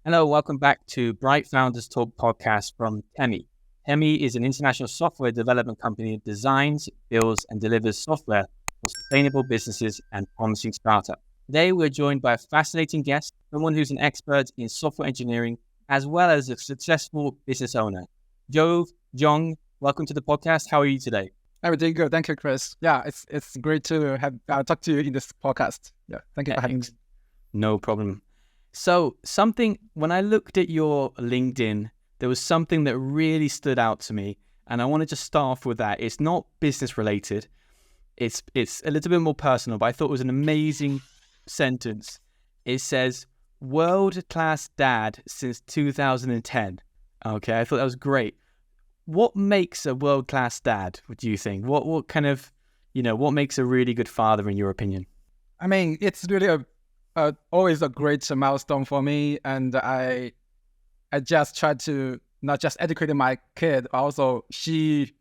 Hello, welcome back to Bright Founders Talk podcast from Temi. Temi is an international software development company that designs, builds, and delivers software for sustainable businesses and promising startups. Today, we're joined by a fascinating guest, someone who's an expert in software engineering, as well as a successful business owner. Jove Zhong, welcome to the podcast. How are you today? Everything good. Thank you, Chris. Yeah, it's great to have talk to you in this podcast. Yeah, thank you for having me. No problem. So when I looked at your LinkedIn, there was something that really stood out to me. And I want to just start off with that. It's not business related. It's a little bit more personal, but I thought it was an amazing sentence. It says, world-class dad since 2010. Okay, I thought that was great. What makes a world-class dad, what do you think? What kind of, what makes a really good father in your opinion? I mean, it's really always a great milestone for me. And I just try to not just educate my kid, also she,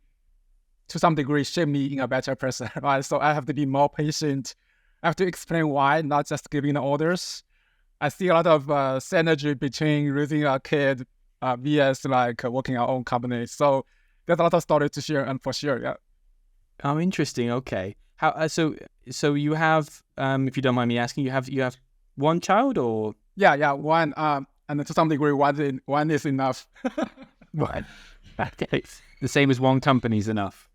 to some degree, shape me in a better person, right? So I have to be more patient. I have to explain why, not just giving the orders. I see a lot of synergy between raising a kid vs like working our own company. So there's a lot of stories to share, and for sure, yeah. Oh, interesting. Okay. How so you have, if you don't mind me asking, you have one child or? Yeah, one. And to some degree, one is enough. Right. Okay. The same as one company is enough.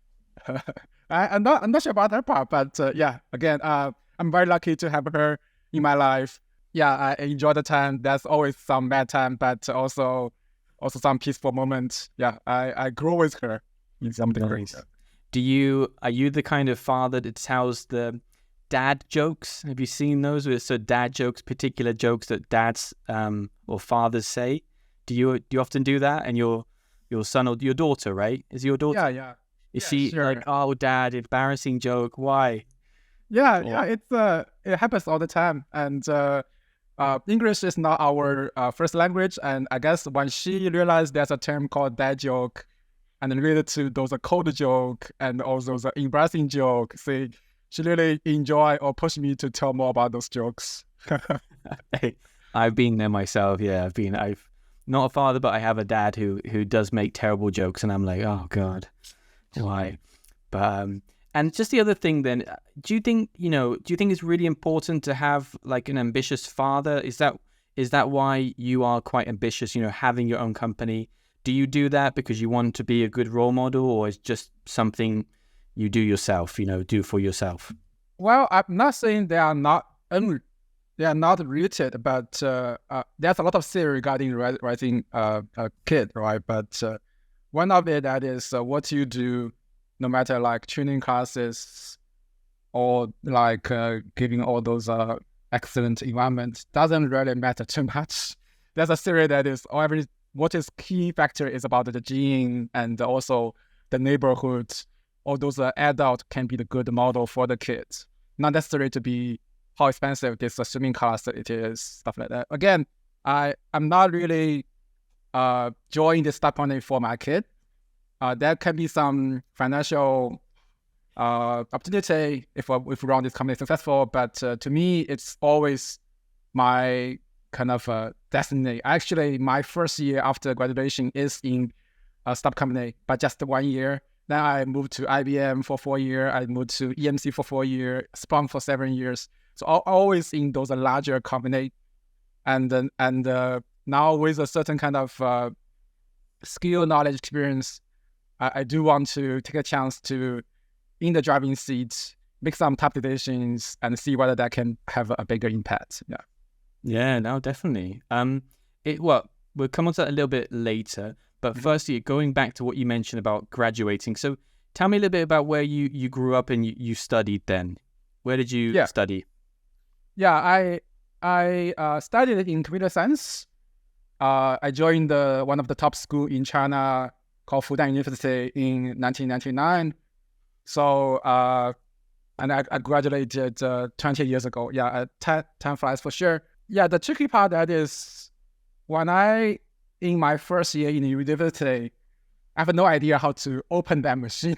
I'm not sure about that part, but yeah. Again, I'm very lucky to have her in my life. Yeah, I enjoy the time. There's always some bad time, but also some peaceful moments. Yeah, I grow with her in some degrees. Are you the kind of father that tells the dad jokes? Have you seen those? So dad jokes, particular jokes that dads or fathers say. Do you often do that? And your son or your daughter, right? Is your daughter? Yeah. Is she sure. like, oh, dad, embarrassing joke? Why? Yeah. It happens all the time, and English is not our first language, and I guess when she realized there's a term called dad joke, and then related to those cold joke and also the embarrassing joke, she really enjoy or push me to tell more about those jokes. I've been there myself. Yeah, I've not a father, but I have a dad who does make terrible jokes, and I'm like, oh God, why? But and just the other thing then, do you think it's really important to have like an ambitious father? Is that why you are quite ambitious, having your own company? Do you do that because you want to be a good role model, or is just something you do yourself, do for yourself? Well, I'm not saying they are not related, but there's a lot of theory regarding raising a kid, right? But one of it that is what you do, no matter like training classes or like giving all those excellent environments, doesn't really matter too much. There's a theory that is what is key factor is about the gene and also the neighborhood. All those adults can be the good model for the kids, not necessarily to be how expensive this swimming class it is, stuff like that. Again, I'm not really joining this start company for my kid. There can be some financial opportunity if we run this company successful, but to me, it's always my kind of destiny. Actually, my first year after graduation is in a startup company, but just 1 year. Then I moved to IBM for 4 years. I moved to EMC for 4 years, Splunk for 7 years. So always in those larger company, and now with a certain kind of skill, knowledge, experience, I do want to take a chance to, in the driving seat, make some tough decisions and see whether that can have a bigger impact. Yeah. Yeah, no, definitely. We'll come on to that a little bit later. But firstly, going back to what you mentioned about graduating. So tell me a little bit about where you grew up and you studied then. Where did you study? Yeah, I studied in computer science. I joined one of the top school in China called Fudan University in 1999. So, and I graduated 20 years ago. Yeah, time flies for sure. Yeah, the tricky part that is when in my first year in the university, I have no idea how to open that machine.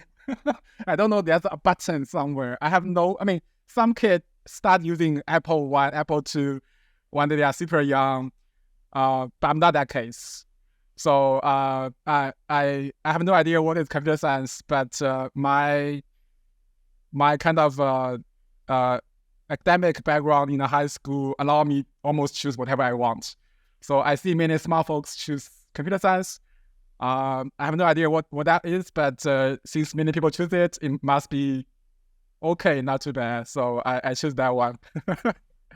I don't know there's a button somewhere. Some kids start using Apple 1, Apple 2 when they are super young. but I'm not that case. So I have no idea what is computer science, but my kind of academic background in the high school allow me almost choose whatever I want. So I see many smart folks choose computer science. I have no idea what that is, but since many people choose it, it must be okay, not too bad. So I choose that one.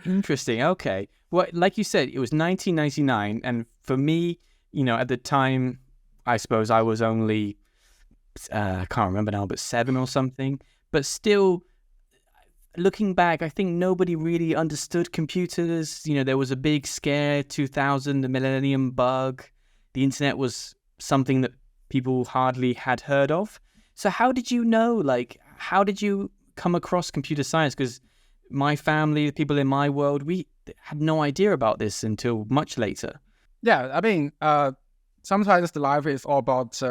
Interesting. Okay. Well, like you said, it was 1999, and for me, at the time, I suppose I was only, I can't remember now, but 7 or something. But still, looking back, I think nobody really understood computers. There was a big scare, 2000, the millennium bug. The internet was something that people hardly had heard of. So how did you know, how did you come across computer science? Because my family, the people in my world, we had no idea about this until much later. Yeah, I mean, sometimes the life is all about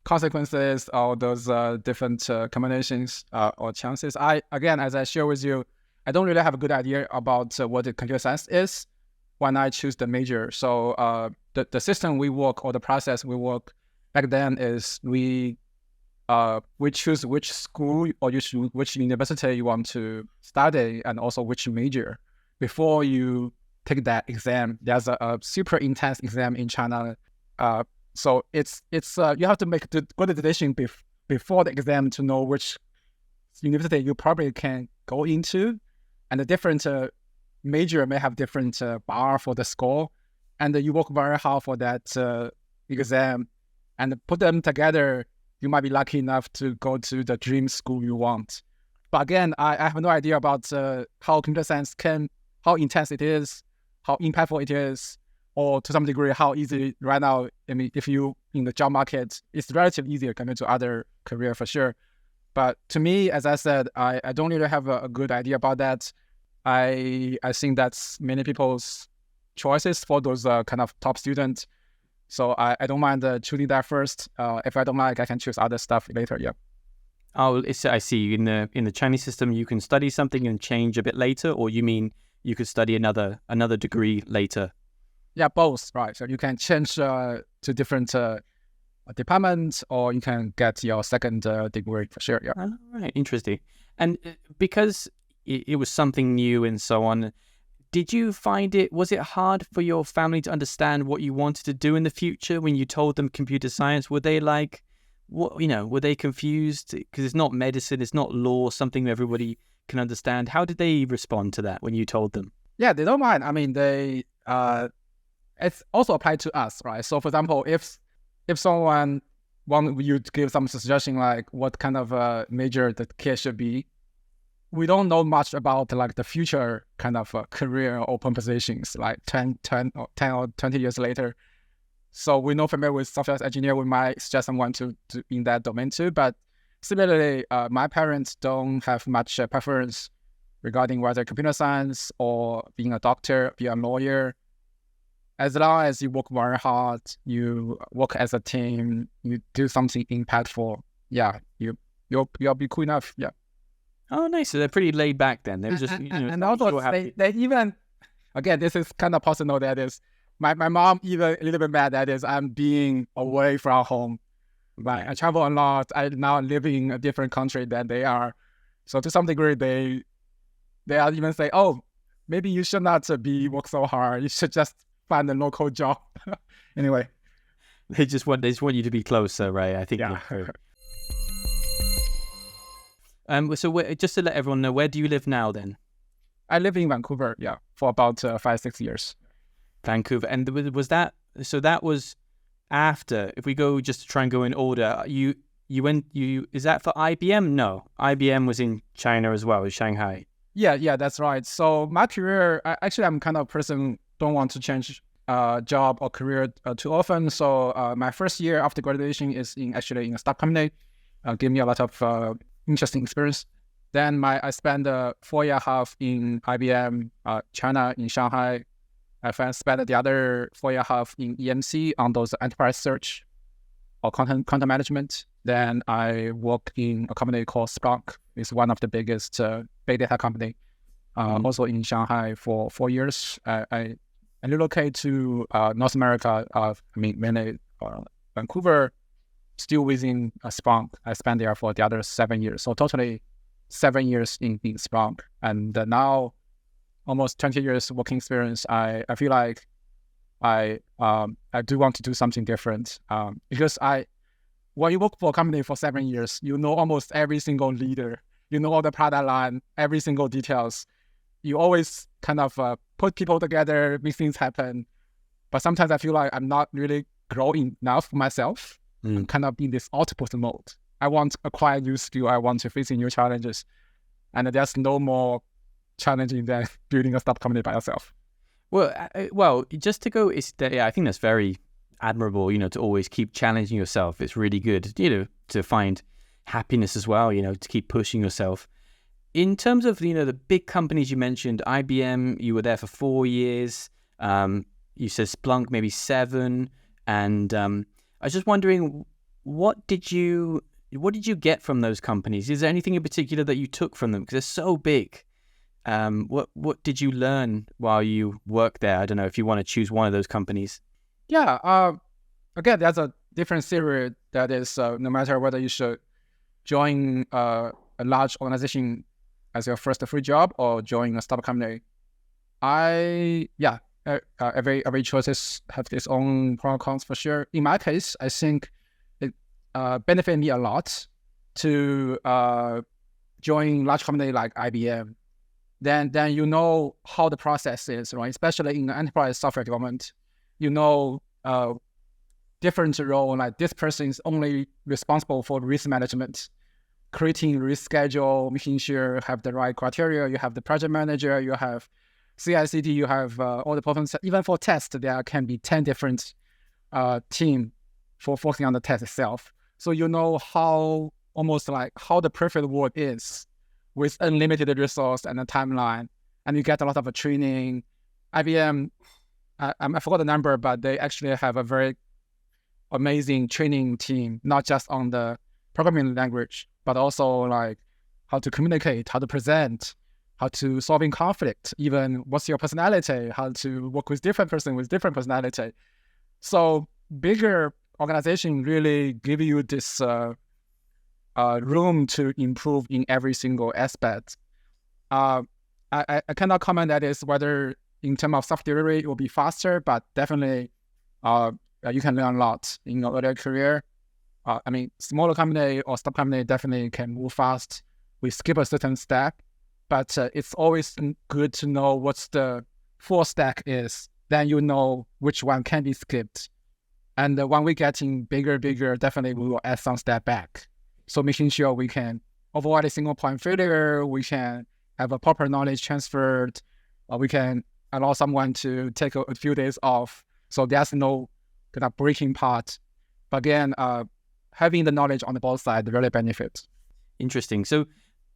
consequences or those different combinations or chances. Again, as I share with you, I don't really have a good idea about what the computer science is when I choose the major. So the system we work or the process we work back then is we choose which school or which university you want to study and also which major before you take that exam. There's a super intense exam in China. So it's you have to make the good decision before the exam to know which university you probably can go into, and the different major may have different bar for the score, and you work very hard for that exam, and put them together. You might be lucky enough to go to the dream school you want. But again, I have no idea about how computer science how intense it is, how impactful it is, or to some degree, how easy right now. I mean, if you in the job market, it's relatively easier compared to other career for sure. But to me, as I said, I don't really have a good idea about that. I think that's many people's choices for those kind of top students. So I don't mind choosing that first. If I don't like, I can choose other stuff later. Yeah. Oh, I see. In the Chinese system, you can study something and change a bit later, or you mean you could study another degree later? Yeah, both, right? So you can change to different departments, or you can get your second degree for sure. Yeah. All right, interesting. And because it was something new and so on, did you find was it hard for your family to understand what you wanted to do in the future when you told them computer science? Were they like, were they confused? Because it's not medicine, it's not law, something everybody can understand. How did they respond to that when you told them? Yeah, they don't mind. I mean, it's also applied to us, right? So for example, if someone want you to give some suggestion like what kind of major the kid should be, we don't know much about like the future kind of career open positions like 10 or 20 years later. So we're not familiar with software engineer. We might suggest someone to in that domain too. But similarly, my parents don't have much preference regarding whether computer science or being a doctor, be a lawyer. As long as you work very hard, you work as a team, you do something impactful, yeah, you'll be cool enough. Yeah. Oh, nice. So they're pretty laid back then. They're just, and also they even, again, this is kind of personal. That is, my mom even a little bit mad that is I'm being away from home. Like I travel a lot. I now live in a different country than they are. So to some degree, they are even say, oh, maybe you should not work so hard. You should just find a local job. Anyway, they just want you to be closer, right? I think. Yeah. So just to let everyone know, where do you live now then? I live in Vancouver, yeah, for about 5-6 years. Vancouver. And was that, so that was after, if we go just to try and go in order, is that for IBM? No, IBM was in China as well, as Shanghai. Yeah, that's right. So my career, I'm kind of person don't want to change job or career too often. So my first year after graduation is in a startup company. Gave me a lot of interesting experience. Then I spent 4.5 in IBM China in Shanghai. I spent the other 4.5 in EMC on those enterprise search or content management. Then I worked in a company called Splunk. It's one of the biggest big data company, also in Shanghai for 4 years. I relocate to North America. Mainly Vancouver, still within Splunk. I spent there for the other 7 years. So totally 7 years in Splunk. And now almost 20 years working experience. I feel like I do want to do something different because when you work for a company for 7 years, you know almost every single leader, you know all the product line, every single details. You always kind of put people together, make things happen. But sometimes I feel like I'm not really growing enough myself. I'm kind of in this output mode. I want to acquire new skill. I want to face new challenges. And there's no more challenging than building a startup company by yourself. Well, just to go, I think that's very admirable, to always keep challenging yourself. It's really good, to find happiness as well, to keep pushing yourself. In terms of, the big companies you mentioned, IBM, you were there for 4 years. You said Splunk, maybe 7. And I was just wondering, what did you get from those companies? Is there anything in particular that you took from them? Because they're so big. What did you learn while you worked there? I don't know if you want to choose one of those companies. Yeah. Again, there's a different theory that is no matter whether you should join a large organization as your first free job or join a startup company. Every choices have its own pros and cons for sure. In my case, I think it benefited me a lot to join large company like IBM. Then you know how the process is, right? Especially in enterprise software development, different role, like this person is only responsible for risk management, creating risk schedule, making sure you have the right criteria, you have the project manager, you have CI/CD, you have all the performance. Even for test, there can be 10 different team for focusing on the test itself. So you know how the perfect world is with unlimited resource and a timeline, and you get a lot of training. IBM, I forgot the number, but they actually have a very amazing training team, not just on the programming language, but also like how to communicate, how to present, how to solving conflict, even what's your personality, how to work with different person with different personality. So bigger organization really give you this room to improve in every single aspect. I cannot comment that is whether in terms of software delivery it will be faster, but definitely you can learn a lot in your earlier career. Smaller company or startup company definitely can move fast. We skip a certain step, but it's always good to know what's the full stack is. Then you know which one can be skipped. And when we're getting bigger, definitely we will add some step back. So making sure we can avoid a single point failure, we can have a proper knowledge transferred, we can allow someone to take a few days off. So there's no kind of breaking part. But again, having the knowledge on the both sides really benefits. Interesting. So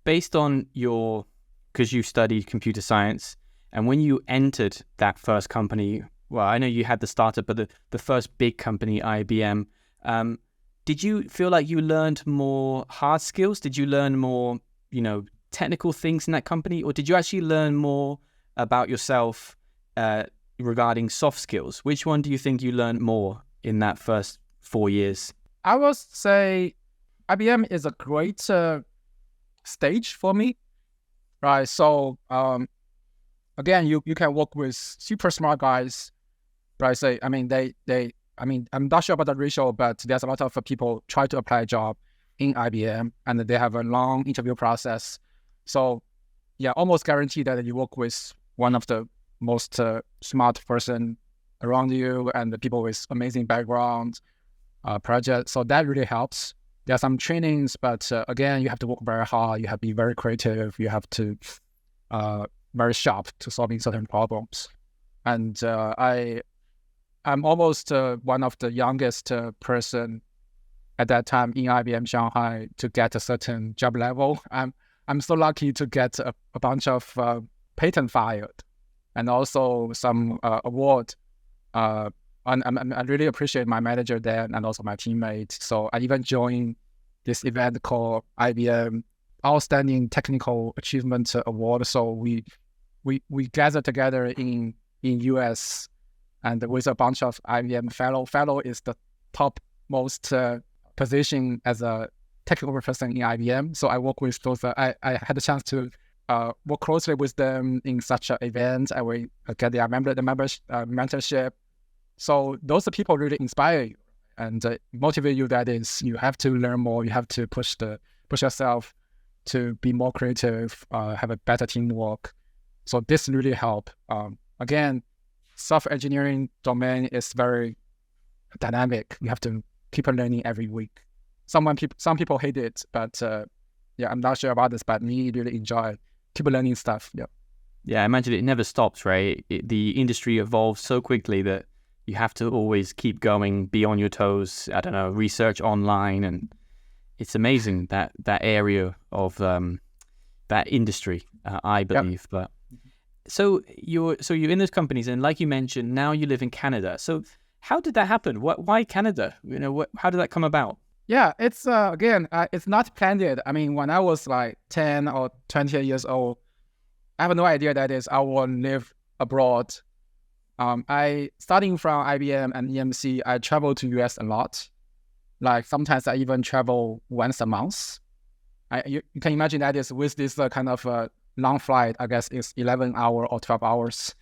based on because you studied computer science, and when you entered that first company, well, I know you had the startup, but the first big company, IBM, did you feel like you learned more hard skills? Did you learn more, technical things in that company? Or did you actually learn more about yourself regarding soft skills? Which one do you think you learned more in that first 4 years? I would say IBM is a great stage for me, right? So again, you can work with super smart guys, right? I'm not sure about the ratio, but there's a lot of people try to apply a job in IBM, and they have a long interview process. So yeah, almost guaranteed that you work with one of the most smart person around you, and the people with amazing background, project. So that really helps. There are some trainings, but again, you have to work very hard. You have to be very creative. You have to very sharp to solving certain problems. And I'm almost one of the youngest person at that time in IBM Shanghai to get a certain job level. I'm so lucky to get a bunch of patent filed and also some award. And I really appreciate my manager there and also my teammates. So I even joined this event called IBM Outstanding Technical Achievement Award. So we gather together in US and with a bunch of IBM fellow. Fellow is the top most position as a technical person in IBM. So I work with those. I had the chance to work closely with them in such an event. I will get their mentorship. So those are people really inspire you and motivate you. That is, you have to learn more. You have to push yourself to be more creative, have a better teamwork. So this really help. Again, software engineering domain is very dynamic. You have to keep on learning every week. Some people hate it, but I'm not sure about this, but me really enjoy keep learning stuff. Yeah, I imagine it never stops, right? The industry evolves so quickly that you have to always keep going, be on your toes. I don't know, research online, and it's amazing that area of that industry, I believe. But so you're in those companies, and like you mentioned, now you live in Canada. So how did that happen? Why Canada? How did that come about? Yeah, it's it's not planned. I mean, when I was like 10 or 20 years old, I have no idea that is I will live abroad. I starting from IBM and EMC, I travel to US a lot. Like sometimes I even travel once a month. You can imagine that is with this kind of long flight. I guess it's 11 hours or 12 hours.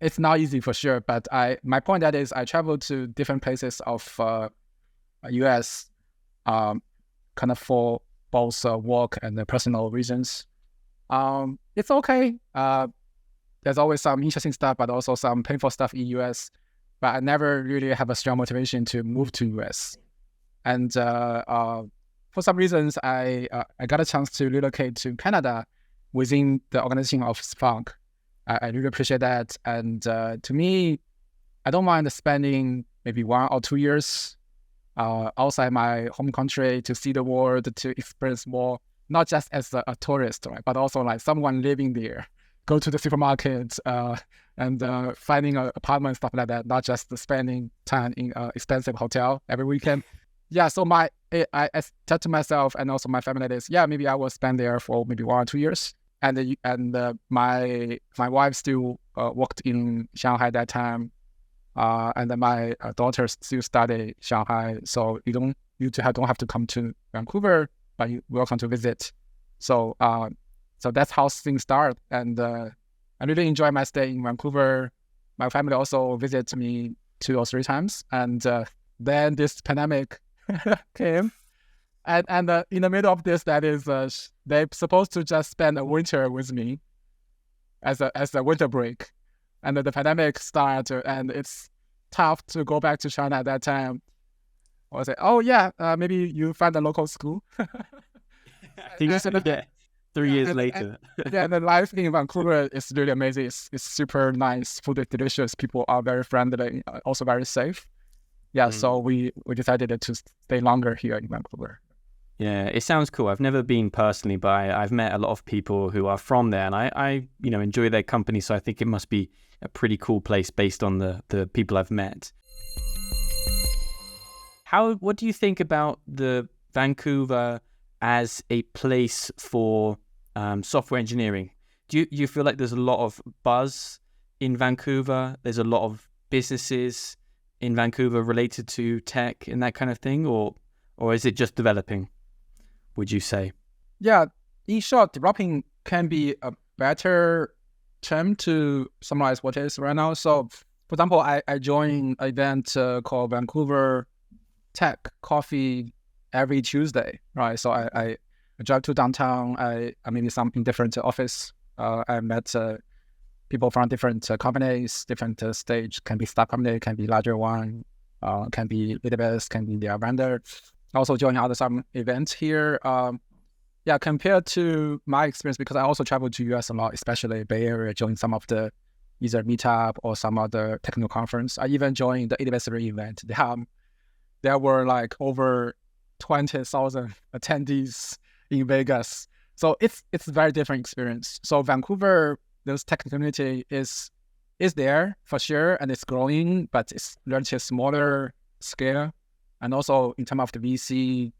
It's not easy for sure, but my point that is I travel to different places of US, kind of for both work and personal reasons. It's okay. There's always some interesting stuff, but also some painful stuff in US. But I never really have a strong motivation to move to US. And for some reasons, I got a chance to relocate to Canada within the organization of Splunk. I really appreciate that. And to me, I don't mind spending maybe 1 or 2 years outside my home country to see the world, to experience more, not just as a tourist, right, but also like someone living there, go to the supermarket and finding an apartment, stuff like that, not just spending time in an expensive hotel every weekend. Yeah, so I said to myself and also my family is, maybe I will spend there for maybe 1 or 2 years. And my wife still worked in Shanghai that time. And then my daughter still study Shanghai, so you don't have to come to Vancouver, but you're welcome to visit. So that's how things start. And I really enjoy my stay in Vancouver. My family also visits me 2 or 3 times, and then this pandemic came, and in the middle of this, that is they're supposed to just spend a winter with me as a winter break. And the pandemic started, and it's tough to go back to China at that time. I was like, maybe you find a local school. Yeah, 3 years later. And the life in Vancouver is really amazing. It's super nice. Food is delicious. People are very friendly, also very safe. So we decided to stay longer here in Vancouver. Yeah, it sounds cool. I've never been personally, but I've met a lot of people who are from there, and I enjoy their company. So I think it must be a pretty cool place based on the people I've met. What do you think about the Vancouver as a place for software engineering? Do you feel like there's a lot of buzz in Vancouver? There's a lot of businesses in Vancouver related to tech and that kind of thing, or is it just developing, would you say? Yeah, in short, developing can be a better term to summarize what it is right now. So, for example, I joined an event called Vancouver Tech Coffee every Tuesday, right? So I drive to downtown. I maybe some in different office. I met people from different companies, different stage. Can be startup company, can be larger one, can be database, can be their vendor. Also join some events here. Compared to my experience, because I also travel to US a lot, especially Bay Area, join some of the either meetup or some other technical conference. I even joined the anniversary event. There were like over 20,000 attendees in Vegas. So it's a very different experience. So Vancouver, this tech community is there for sure, and it's growing, but it's relatively smaller scale. And also in terms of the VC,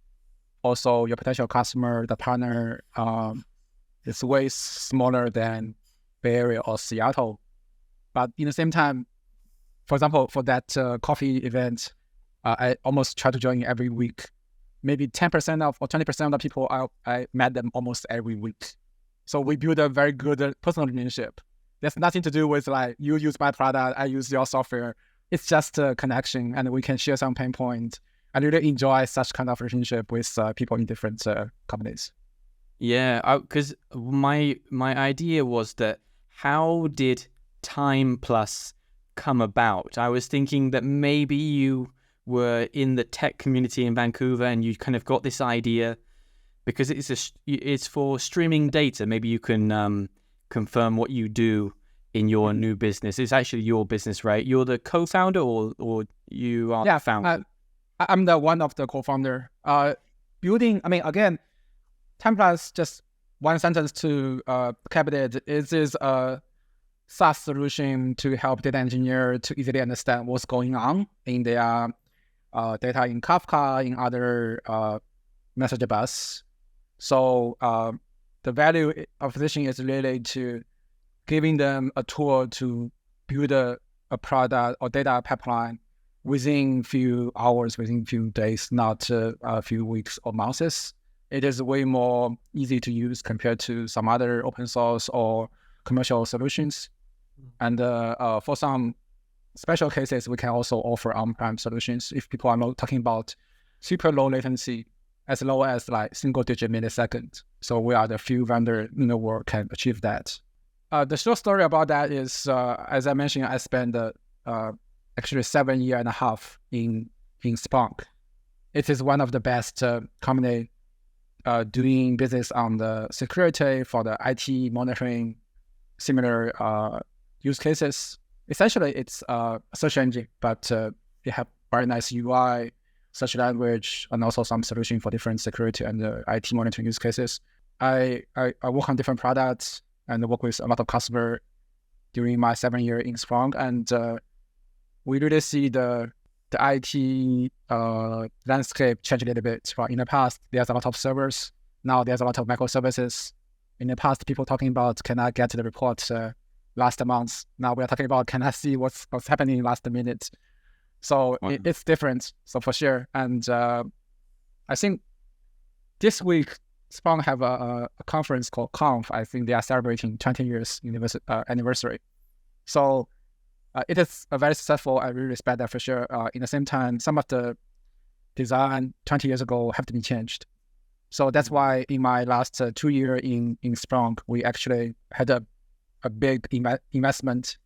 also your potential customer, the partner, is way smaller than Bay Area or Seattle. But in the same time, for example, for that coffee event, I almost try to join every week. Maybe 10% of or 20% of the people, I met them almost every week. So we build a very good personal relationship. There's nothing to do with like you use my product, I use your software. It's just a connection, and we can share some pain point. I really enjoy such kind of relationship with people in different companies. Yeah, because my idea was that how did Timeplus come about? I was thinking that maybe you were in the tech community in Vancouver and you kind of got this idea because it's for streaming data. Maybe you can confirm what you do in your new business. It's actually your business, right? You're the co-founder or you are the founder? I'm the one of the co-founder. Building, I mean, again, Timeplus, just one sentence to captivate, is a SaaS solution to help data engineer to easily understand what's going on in their data in Kafka, in other message bus. So the value of position is related to giving them a tool to build a product or data pipeline within few hours, within few days, not a few weeks or months. It is way more easy to use compared to some other open source or commercial solutions. And for some special cases, we can also offer on-prem solutions if people are not talking about super low latency, as low as like single-digit millisecond. So we are the few vendor in the world can achieve that. The short story about that is, as I mentioned, I spent actually 7.5 years in Splunk. It is one of the best company doing business on the security for the IT monitoring, similar use cases. Essentially, it's a search engine, but they have very nice UI, search language, and also some solution for different security and IT monitoring use cases. I work on different products and work with a lot of customers during my 7 years in Splunk, and we really see the IT landscape change a little bit. Right? In the past, there's a lot of servers. Now there's a lot of microservices. In the past, people talking about, can I get the report last month? Now we're talking about, can I see what's happening last minute? So wow. It's different. So for sure. And I think this week, Splunk have a conference called Conf. I think they are celebrating 20 years anniversary. So it is very successful. I really respect that for sure. In the same time, some of the design 20 years ago have to be changed. So that's why in my last 2 years in Splunk, we actually had a big investment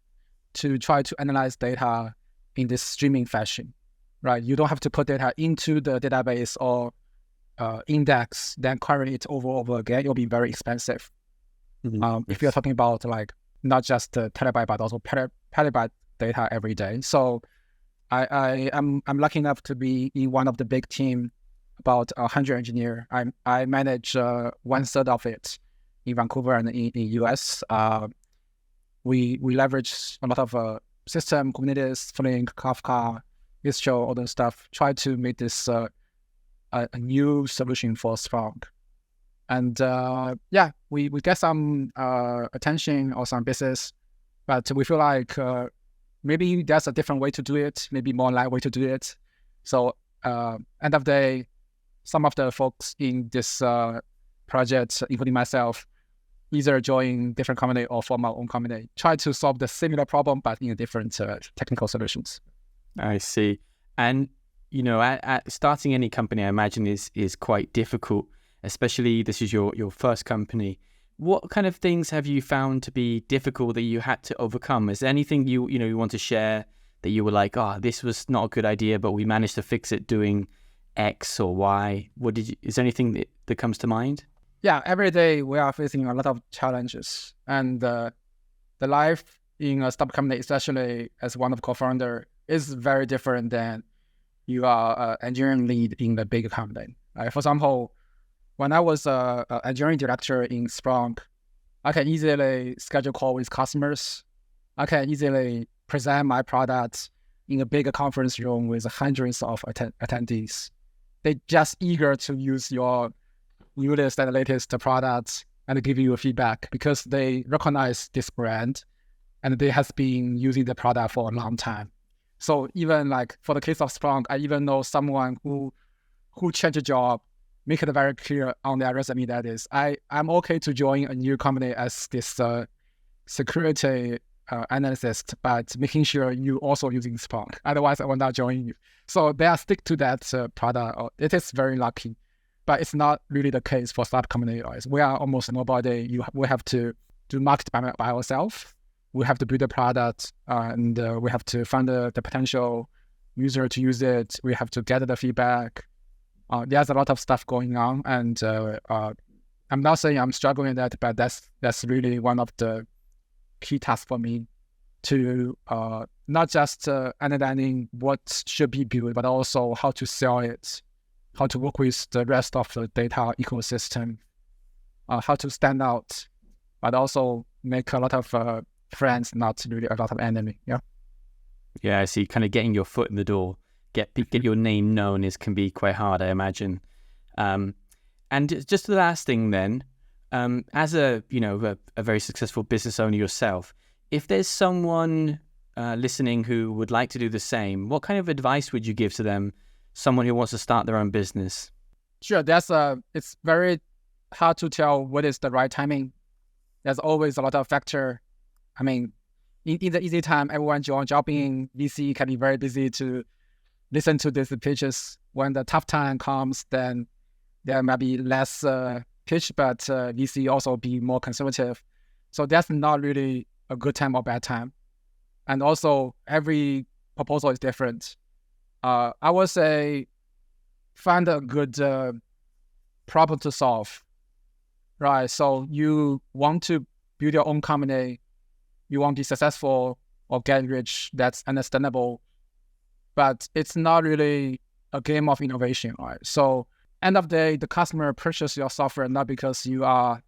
to try to analyze data in this streaming fashion, right? You don't have to put data into the database or index, then query it over again. It'll be very expensive. Mm-hmm. If you're talking about like not just terabyte, but also petabyte data every day. So I'm lucky enough to be in one of the big team, about 100 engineers. I manage 1/3 of it in Vancouver and in US. We leverage a lot of system, Kubernetes, Flink, Kafka, Istio, all those stuff. Try to make this a new solution for Splunk. And we get some attention or some business, but we feel like maybe there's a different way to do it, maybe more light way to do it. So end of the day, some of the folks in this project, including myself, either join different company or form our own company, try to solve the similar problem, but in a different technical solutions. I see. And, you know, at starting any company, I imagine is quite difficult, especially this is your first company. What kind of things have you found to be difficult that you had to overcome? Is there anything you want to share that you were like, this was not a good idea, but we managed to fix it doing X or Y? Is there anything that comes to mind? Yeah, every day we are facing a lot of challenges, and the life in a startup company, especially as one of co-founder, is very different than you are an engineering lead in the big company. For example, when I was an engineering director in Splunk, I can easily schedule call with customers. I can easily present my products in a big conference room with hundreds of attendees. They're just eager to use your newest and latest products and give you a feedback because they recognize this brand and they have been using the product for a long time. So even like for the case of Splunk, I even know someone who changed a job, make it very clear on their resume that is, I'm okay to join a new company as this security analyst, but making sure you also using Splunk. Otherwise, I will not join you. So they are stick to that product. It is very lucky, but it's not really the case for startup company. We are almost nobody. We have to do market by ourselves. We have to build a product, and we have to find the potential user to use it. We have to gather the feedback. There's a lot of stuff going on, and I'm not saying I'm struggling with that, but that's really one of the key tasks for me to not just understanding what should be built, but also how to sell it, how to work with the rest of the data ecosystem, how to stand out, but also make a lot of friends, not really a lot of enemy. Yeah, I see. Kind of getting your foot in the door, get your name known can be quite hard, I imagine. And just the last thing then, as a very successful business owner yourself, if there's someone listening who would like to do the same, what kind of advice would you give to them? Someone who wants to start their own business. Sure, it's very hard to tell what is the right timing. There's always a lot of factor. I mean, in the easy time, everyone jobbing VC can be very busy to listen to these pitches. When the tough time comes, then there might be less pitch, but VC also be more conservative. So that's not really a good time or bad time. And also, every proposal is different. I would say find a good problem to solve, right? So you want to build your own company, you want to be successful or get rich, that's understandable. But it's not really a game of innovation, right? So end of the day, the customer purchases your software not because you are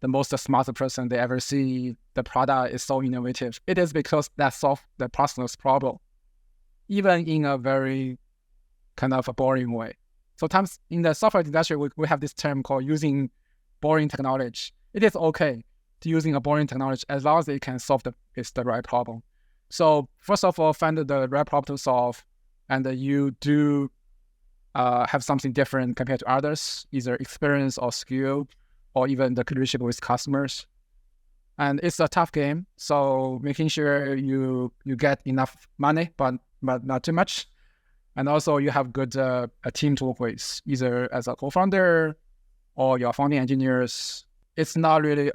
the most smart person they ever see, the product is so innovative. It is because that solves the person's problem, even in a very kind of a boring way. Sometimes in the software industry, we have this term called using boring technology. It is okay to using a boring technology as long as it can solve the right problem. So first of all, find the right problem to solve, and you do have something different compared to others, either experience or skill, or even the relationship with customers. And it's a tough game, so making sure you get enough money, but not too much. And also you have good a team to work with, either as a co-founder or your founding engineers. It's not really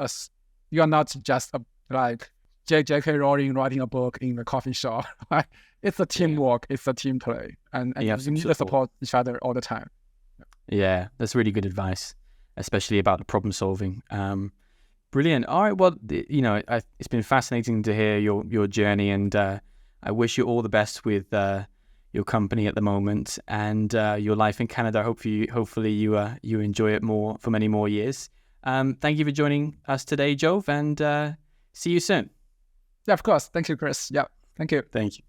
you're not just like J.K. Rowling writing a book in the coffee shop. Right? It's a teamwork, it's a team play, and you need to support each other all the time. Yeah, that's really good advice, especially about the problem solving. Brilliant. All right, well, it's been fascinating to hear your journey, and I wish you all the best with your company at the moment and your life in Canada. Hopefully you enjoy it more for many more years. Thank you for joining us today, Jove, and see you soon. Yeah, of course. Thank you, Chris. Yeah, thank you. Thank you.